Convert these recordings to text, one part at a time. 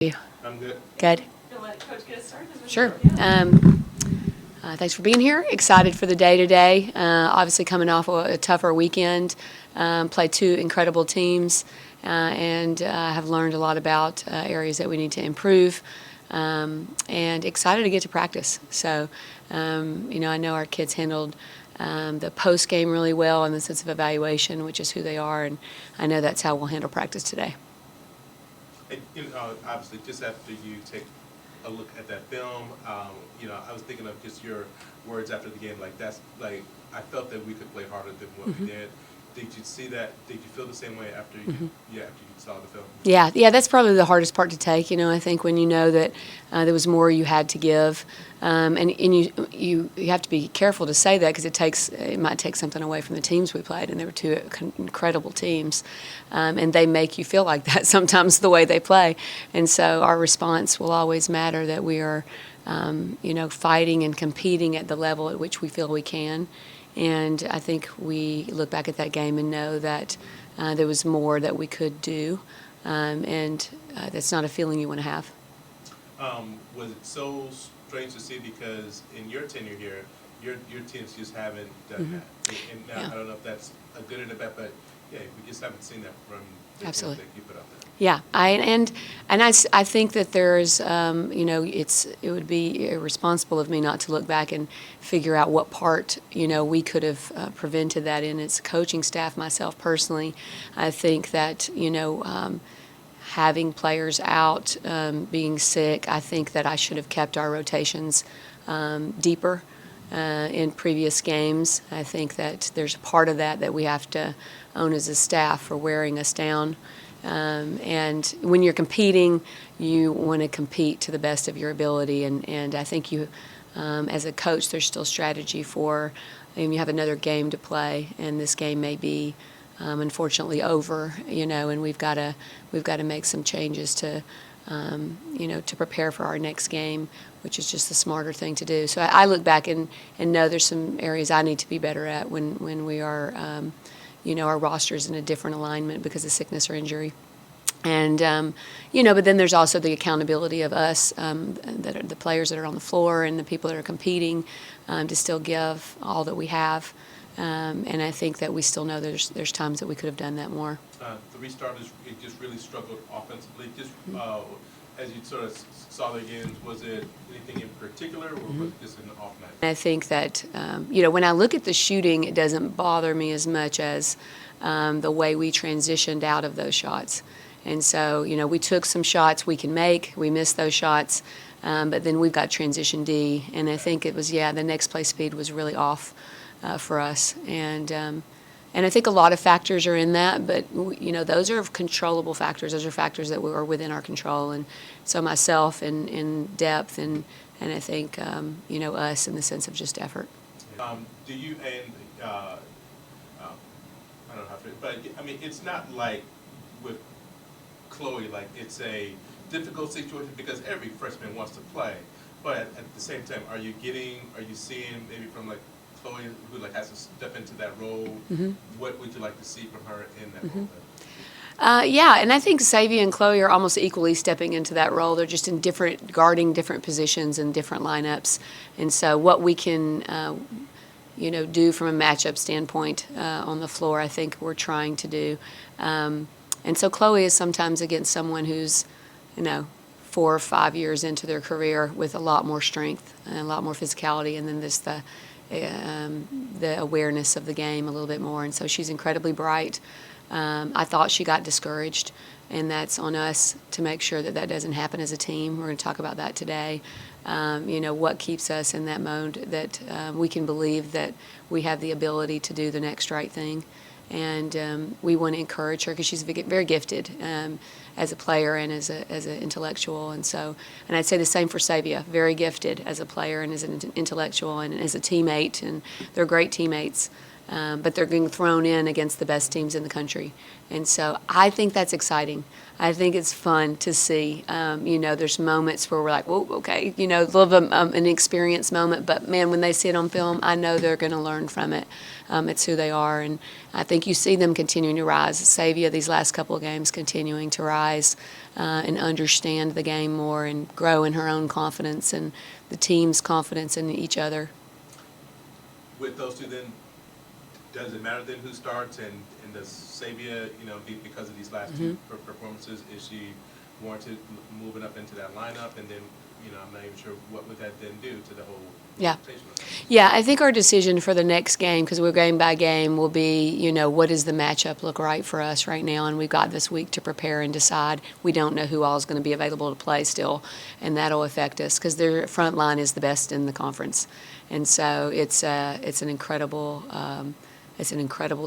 You? I'm good. Good. You'll let Coach get us started? Sure. Thanks for being here. Excited for the day today. Obviously coming off a tougher weekend. Played two incredible teams and have learned a lot about areas that we need to improve. And excited to get to practice. So, I know our kids handled the post game really well in the sense of evaluation, which is who they are, and I know that's how we'll handle practice today. And, obviously, just after you take a look at that film, I was thinking of just your words after the game. I felt that we could play harder than what we did. Did you see that? Did you feel the same way after you saw the film? Yeah, that's probably the hardest part to take. I think when you know that there was more you had to give, and you have to be careful to say that because it might take something away from the teams we played, and there were two incredible teams, and they make you feel like that sometimes the way they play, and so our response will always matter that we are, fighting and competing at the level at which we feel we can. And I think we look back at that game and know that there was more that we could do, and that's not a feeling you want to have. Was it so strange to see because in your tenure here, your teams just haven't done that? And now, I don't know if that's a good or a bad, but we just haven't seen that from the teams that you put out there. Yeah, I think that there's, it would be irresponsible of me not to look back and figure out what part, we could have prevented that in. It's coaching staff, myself personally. I think that, having players out, being sick, I think that I should have kept our rotations deeper in previous games. I think that there's a part of that we have to own as a staff for wearing us down. And when you're competing, you want to compete to the best of your ability. And I think you, as a coach, there's still strategy for, you have another game to play, and this game may be, unfortunately, over. And we've got to make some changes to, to prepare for our next game, which is just the smarter thing to do. So I look back and know there's some areas I need to be better at when we are. Our roster's in a different alignment because of sickness or injury. And, but then there's also the accountability of us, that are the players that are on the floor and the people that are competing, to still give all that we have. And I think that we still know there's times that we could have done that more. The restarters just really struggled offensively. Just as you sort of saw the games, was it anything in particular, or was it just an off night? I think that, when I look at the shooting, it doesn't bother me as much as the way we transitioned out of those shots. And so, we took some shots we can make. We missed those shots. But then we've got transition D. And I think it was, the next play speed was really off for us. And I think a lot of factors are in that, but those are controllable factors. Those are factors that are within our control. And so myself in depth and I think us in the sense of just effort. Do you I don't know how to, but I mean it's not like with Chloe, like it's a difficult situation because every freshman wants to play, but at the same time, are you seeing maybe from like Chloe, who has to step into that role? What would you like to see from her in that role? And I think Savia and Chloe are almost equally stepping into that role. They're just in guarding different positions and different lineups. And so what we can, do from a matchup standpoint on the floor, I think we're trying to do. And so Chloe is sometimes against someone who's, 4 or 5 years into their career with a lot more strength and a lot more physicality, and then there's the awareness of the game a little bit more. And so she's incredibly bright. I thought she got discouraged, and that's on us to make sure that doesn't happen as a team. We're going to talk about that today. What keeps us in that mode that we can believe that we have the ability to do the next right thing. And we want to encourage her because she's very gifted as a player and as an intellectual. And I'd say the same for Savia, very gifted as a player and as an intellectual and as a teammate. And they're great teammates. but they're getting thrown in against the best teams in the country. And so I think that's exciting. I think it's fun to see. There's moments where we're like, whoa, okay, a little bit of an experience moment, but man, when they see it on film, I know they're going to learn from it. It's who they are, and I think you see them continuing to rise. Savia, these last couple of games, continuing to rise and understand the game more and grow in her own confidence and the team's confidence in each other. With those two, then, does it matter then who starts, and does Savia, because of these last two performances, is she warranted moving up into that lineup? And then, I'm not even sure what would that then do to the whole rotation. Yeah, I think our decision for the next game, because we're game by game, will be, what does the matchup look right for us right now? And we've got this week to prepare and decide. We don't know who all is going to be available to play still, and that'll affect us because their front line is the best in the conference. And so it's an incredible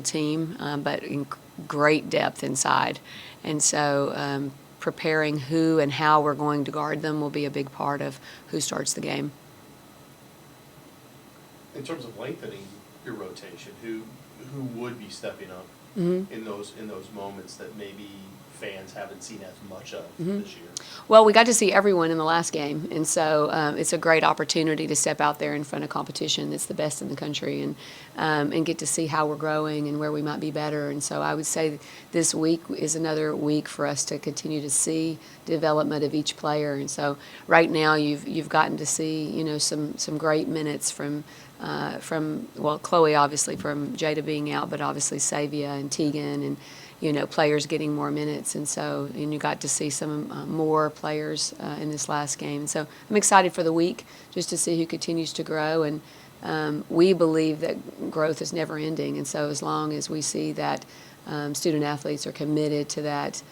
team, but in great depth inside. And so preparing who and how we're going to guard them will be a big part of who starts the game. In terms of lengthening your rotation, who would be stepping up in those moments that maybe fans haven't seen as much of this year? Well, we got to see everyone in the last game, and so it's a great opportunity to step out there in front of competition that's the best in the country and get to see how we're growing and where we might be better. And so I would say this week is another week for us to continue to see development of each player. And so right now you've gotten to see some great minutes from Chloe, obviously, from Jada being out, but obviously Savia and Tegan and players getting more minutes. And you got to see some more players in this last game. And so I'm excited for the week just to see who continues to grow. And we believe that growth is never ending. And so as long as we see that student athletes are committed to that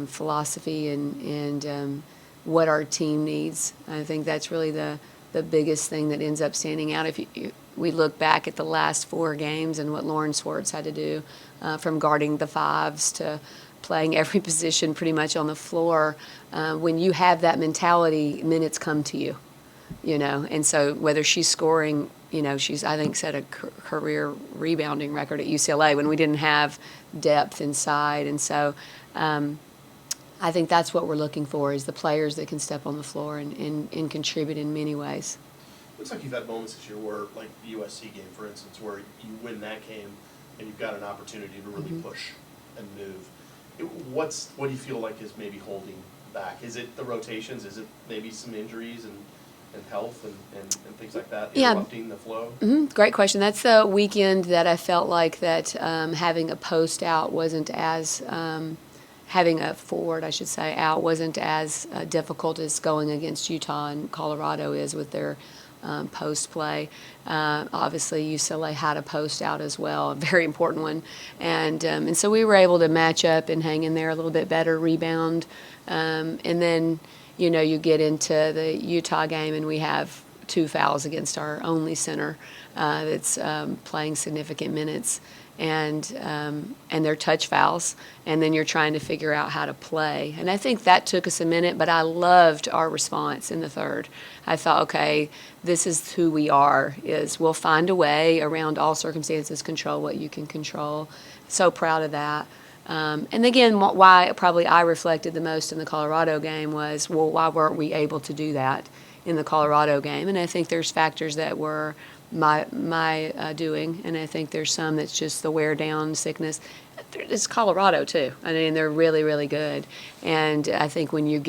philosophy and what our team needs, I think that's really the biggest thing that ends up standing out. We look back at the last 4 games and what Lauren Swartz had to do, from guarding the fives to playing every position pretty much on the floor. When you have that mentality, minutes come to you, And so whether she's scoring, she's, I think, set a career rebounding record at UCLA when we didn't have depth inside. And so I think that's what we're looking for, is the players that can step on the floor and contribute in many ways. Looks like you've had moments this year where, like the USC game, for instance, where you win that game and you've got an opportunity to really push and move. What do you feel like is maybe holding back? Is it the rotations? Is it maybe some injuries and health and things like that, interrupting the flow? Great question. That's the weekend that I felt like that having a post out wasn't as having a forward, I should say, out wasn't as difficult as going against Utah and Colorado is with their post play. Obviously, UCLA had a post out as well, a very important one. And so we were able to match up and hang in there a little bit better, rebound. And then, you get into the Utah game and we have 2 fouls against our only center that's playing significant minutes. And they're touch fouls, and then you're trying to figure out how to play. And I think that took us a minute, but I loved our response in the third. I thought, okay, this is who we are, is we'll find a way around all circumstances, control what you can control. So proud of that. And again, why probably I reflected the most in the Colorado game was, well, why weren't we able to do that in the Colorado game? And I think there's factors that were my doing, and I think there's some that's just the wear down, sickness. It's Colorado too. I mean, they're really, really good, and I think when you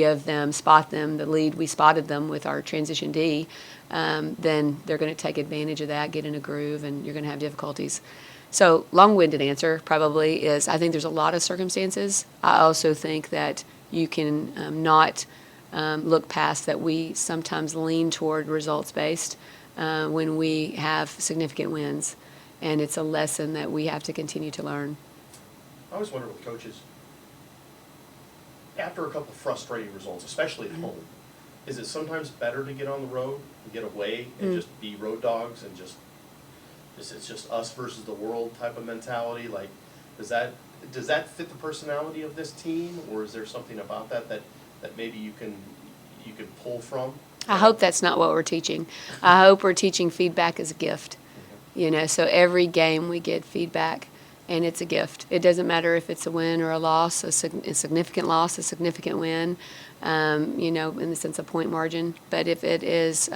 spot them the lead, we spotted them with our transition D, then they're going to take advantage of that, get in a groove, and you're going to have difficulties. So long-winded answer probably is I think there's a lot of circumstances. I also think that you can not look past that we sometimes lean toward results-based when we have significant wins, and it's a lesson that we have to continue to learn. I always wonder with coaches, after a couple of frustrating results, especially at home, is it sometimes better to get on the road and get away and just be road dogs and it's just us versus the world type of mentality? Like, does that fit the personality of this team, or is there something about that maybe you can pull from? I hope that's not what we're teaching. I hope we're teaching feedback as a gift. So every game we get feedback, and it's a gift. It doesn't matter if it's a win or a loss, a significant loss, a significant win, in the sense of point margin. But if it is,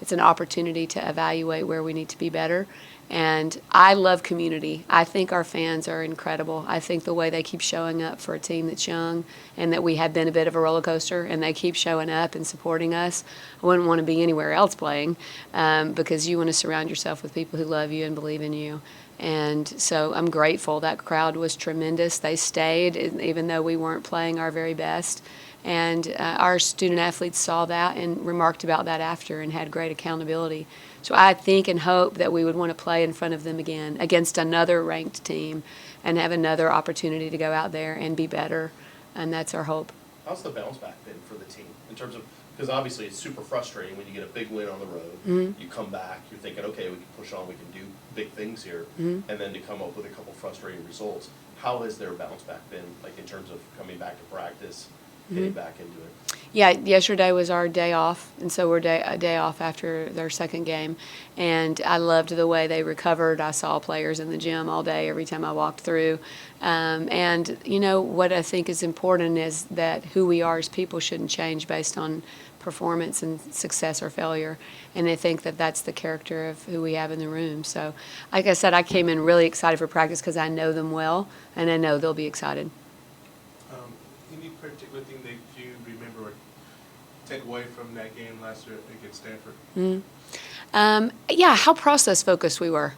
it's an opportunity to evaluate where we need to be better. And I love community. I think our fans are incredible. I think the way they keep showing up for a team that's young, and that we have been a bit of a roller coaster, and they keep showing up and supporting us. I wouldn't want to be anywhere else playing, because you want to surround yourself with people who love you and believe in you. And so I'm grateful. That crowd was tremendous. They stayed even though we weren't playing our very best. And our student athletes saw that and remarked about that after and had great accountability. So I think and hope that we would want to play in front of them again against another ranked team and have another opportunity to go out there and be better. And that's our hope. How's the bounce back been for the team in terms of, because obviously it's super frustrating when you get a big win on the road, Mm-hmm. you come back, you're thinking, okay, we can push on, we can do big things here, Mm-hmm. and then to come up with a couple frustrating results. How has their bounce back been, like in terms of coming back to practice, getting back into it? Yeah, yesterday was our day off, and so we're a day off after their second game. And I loved the way they recovered. I saw players in the gym all day every time I walked through. And, what I think is important is that who we are as people shouldn't change based on performance and success or failure. And I think that that's the character of who we have in the room. So, like I said, I came in really excited for practice because I know them well, and I know they'll be excited. Any particular thing that you remember or take away from that game last year against Stanford? Yeah, how process focused we were.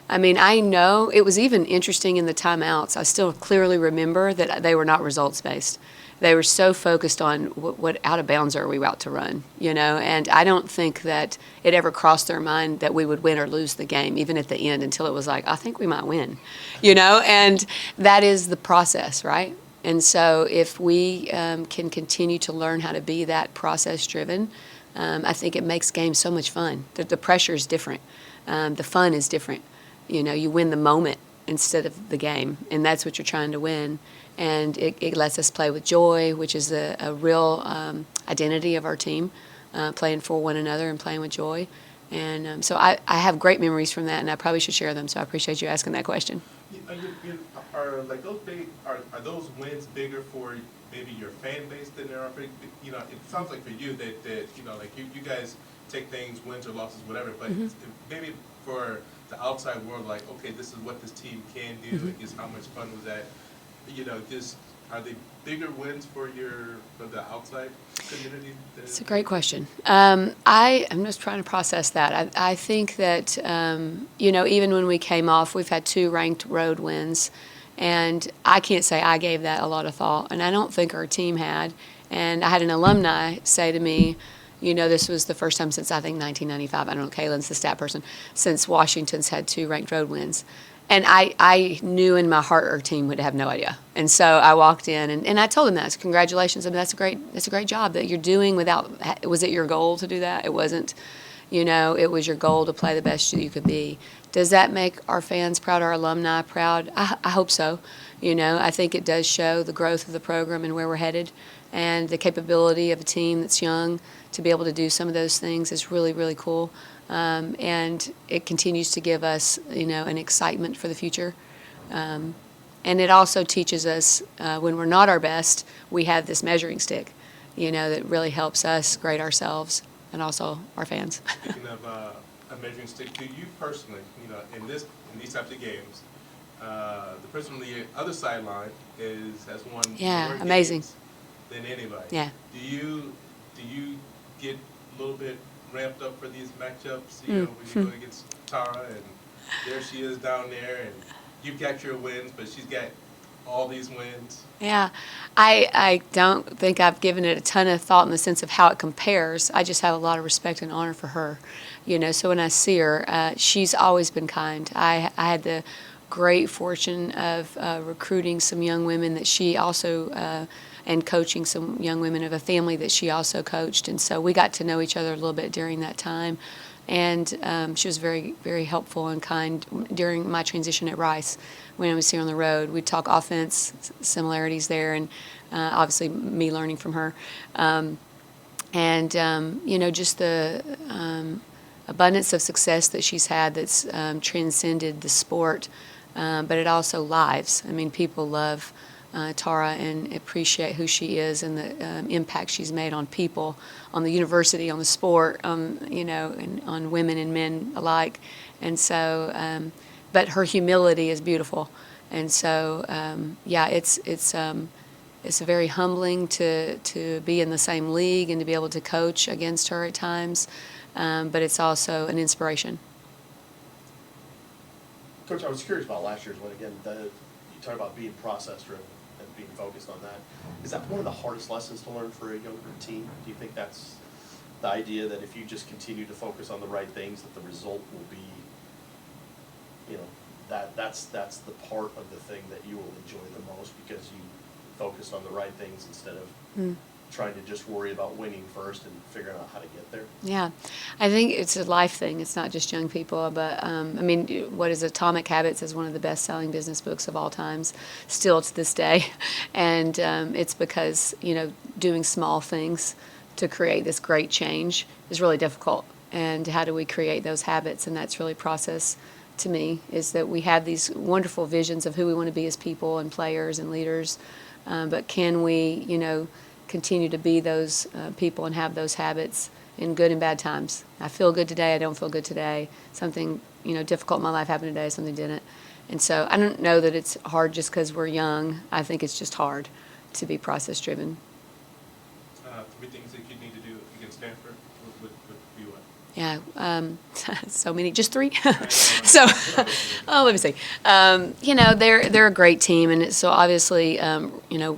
I mean, I know it was even interesting in the timeouts. I still clearly remember that they were not results based. They were so focused on what out of bounds are we about to run, and I don't think that it ever crossed their mind that we would win or lose the game, even at the end, until it was like, I think we might win, and that is the process, right? And so if we can continue to learn how to be that process driven, I think it makes games so much fun. The pressure is different. The fun is different. You win the moment instead of the game, and that's what you're trying to win. And it lets us play with joy, which is a real identity of our team, playing for one another and playing with joy. And so I have great memories from that, and I probably should share them, so I appreciate you asking that question. Are like those big? Are those wins bigger for maybe your fan base than they are for? It sounds like for you that like you guys take things, wins or losses, whatever. But maybe for the outside world, like, okay, this is what this team can do. I guess how much fun was that? Just are they bigger wins for the outside community? It's a great question. I'm just trying to process that. I think that even when we came off, we've had 2 ranked road wins, and I can't say I gave that a lot of thought, and I don't think our team had. And I had an alumni say to me, this was the first time since I think 1995. I don't know, Kaylin's the stat person, since Washington's had 2 ranked road wins. And I knew in my heart our team would have no idea. And so I walked in and I told them that. Congratulations. I mean, that's a great job that you're doing without, was it your goal to do that? It wasn't, it was your goal to play the best you could be. Does that make our fans proud, our alumni proud? I hope so. I think it does show the growth of the program and where we're headed, and the capability of a team that's young to be able to do some of those things is really, really cool. And it continues to give us, an excitement for the future. And it also teaches us when we're not our best, we have this measuring stick, that really helps us grade ourselves and also our fans. Speaking of a measuring stick, do you personally, in these types of games, the person on the other sideline has won more amazing games than anybody. Yeah. Do you get a little bit ramped up for these matchups, when you go against Tara, and there she is down there, and you've got your wins, but she's got all these wins? Yeah, I don't think I've given it a ton of thought in the sense of how it compares. I just have a lot of respect and honor for her, so when I see her, she's always been kind. I had the great fortune of recruiting some young women that she also and coaching some young women of a family that she also coached. And so we got to know each other a little bit during that time. And she was very, very helpful and kind during my transition at Rice when I was here on the road. We'd talk offense, similarities there, and obviously me learning from her. Just the abundance of success that she's had that's transcended the sport, but it also lives. I mean, people love Tara and appreciate who she is and the impact she's made on people, on the university, on the sport, and on women and men alike. And so, but her humility is beautiful. And so, it's very humbling to be in the same league and to be able to coach against her at times, but it's also an inspiration. Coach, I was curious about last year's one again. You talk about being process-driven and being focused on that. Is that one of the hardest lessons to learn for a younger team? Do you think that's the idea that if you just continue to focus on the right things, that the result will be, that's the part of the thing that you will enjoy the most because you focused on the right things instead of trying to just worry about winning first and figuring out how to get there? Yeah, I think it's a life thing. It's not just young people, but what is Atomic Habits is one of the best-selling business books of all times, still to this day, and it's because doing small things to create this great change is really difficult. And how do we create those habits? And that's really process. To me, is that we have these wonderful visions of who we want to be as people and players and leaders, but can we, continue to be those people and have those habits in good and bad times? I feel good today, I don't feel good today. Something, difficult in my life happened today, something didn't. And so I don't know that it's hard just because we're young. I think it's just hard to be process-driven. 3 things that you need to do against Stanford would be what? Yeah, so many, just 3. So, let me see. They're a great team, and so obviously,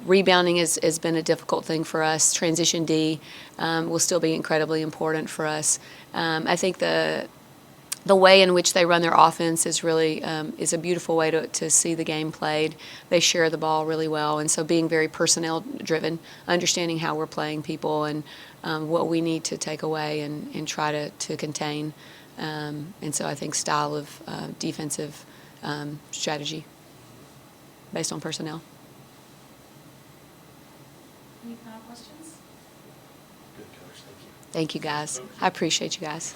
rebounding has been a difficult thing for us. Transition D will still be incredibly important for us. I think the way in which they run their offense is really is a beautiful way to see the game played. They share the ball really well, and so being very personnel driven, understanding how we're playing people and what we need to take away and try to contain. And so I think style of defensive strategy based on personnel. Any final questions? Good, Coach. Thank you. Thank you, guys. I appreciate you guys.